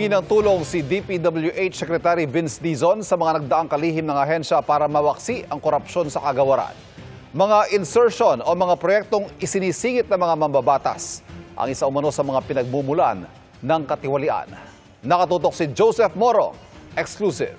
Humingi ng tulong si DPWH Secretary Vince Dizon sa mga nagdaang kalihim ng ahensya para mawaksi ang korupsyon sa kagawaran. Mga insertion o mga proyektong isinisingit ng mga mambabatas ang isa umano sa mga pinagmumulan ng katiwalian. Nakatutok si Joseph Moro, exclusive.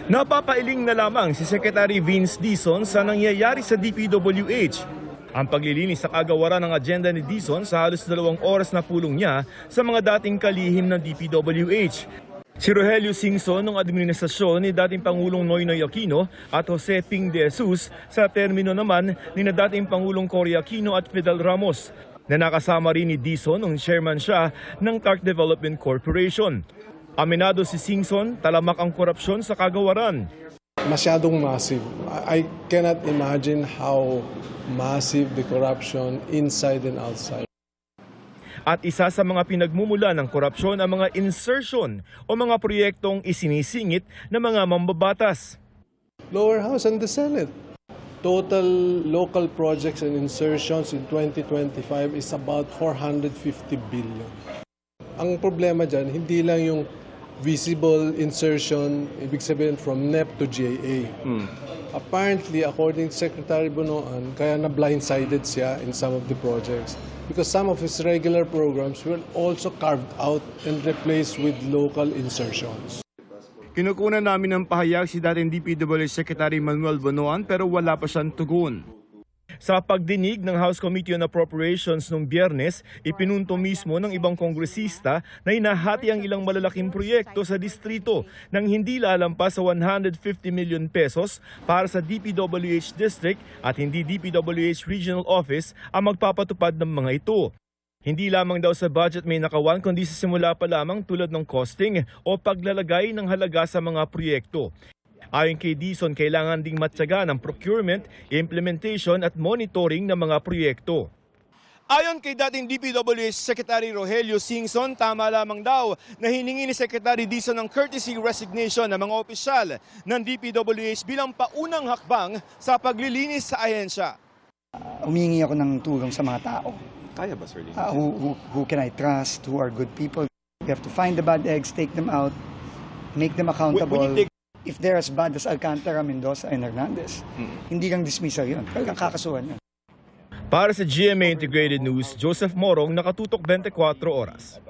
Napapailing na lamang si Secretary Vince Dizon sa nangyayari sa DPWH. Ang paglilinis sa kagawaran ng agenda ni Dizon sa halos 2 oras na pulong niya sa mga dating kalihim ng DPWH. Si Rogelio Singson ng administrasyon ni dating Pangulong Noynoy Aquino at Jose Ping de Jesus sa termino naman ni na dating Pangulong Cory Aquino at Fidel Ramos, na nakasama rin ni Dizon nung chairman siya ng TARC Development Corporation. Aminado si Singson, talamak ang korupsyon sa kagawaran. Masyadong massive. I cannot imagine how massive the corruption inside and outside. At isa sa mga pinagmumula ng korupsyon ang mga insertion o mga proyektong isinisingit ng mga mambabatas. Lower House and the Senate. Total local projects and insertions in 2025 is about 450 billion. Ang problema dyan, hindi lang yung visible insertion, ibig sabihin from NEP to GAA. Apparently, according to Secretary Bonoan, kaya na blindsided siya in some of the projects because some of his regular programs were also carved out and replaced with local insertions. Kinukunan namin ng pahayag si dating DPWH Secretary Manuel Bonoan pero wala pa siyang tugon. Sa pagdinig ng House Committee on Appropriations noong Biyernes, ipinunto mismo ng ibang kongresista na hinahati ang ilang malalaking proyekto sa distrito nang hindi lalampas sa 150 million pesos para sa DPWH District at hindi DPWH Regional Office ang magpapatupad ng mga ito. Hindi lamang daw sa budget may nakawan kundi sa simula pa lamang tulad ng costing o paglalagay ng halaga sa mga proyekto. Ayon kay Dizon, kailangan ding matyaga ng procurement, implementation at monitoring ng mga proyekto. Ayon kay dating DPWH Secretary Rogelio Singson, tama lamang daw na hiningi ni Secretary Dizon ng courtesy resignation ng mga opisyal ng DPWH bilang paunang hakbang sa paglilinis sa ahensya. Humingi ako ng tulong sa mga tao. Kaya ba, Sir Lee? Who can I trust, who are good people. We have to find the bad eggs, take them out, make them accountable. If they're as bad as Alcantara, Mendoza, and Hernandez, hindi lang dismissal yun. Talagang kakasuhan yun. Para sa GMA Integrated News, Joseph Morong, nakatutok 24 oras.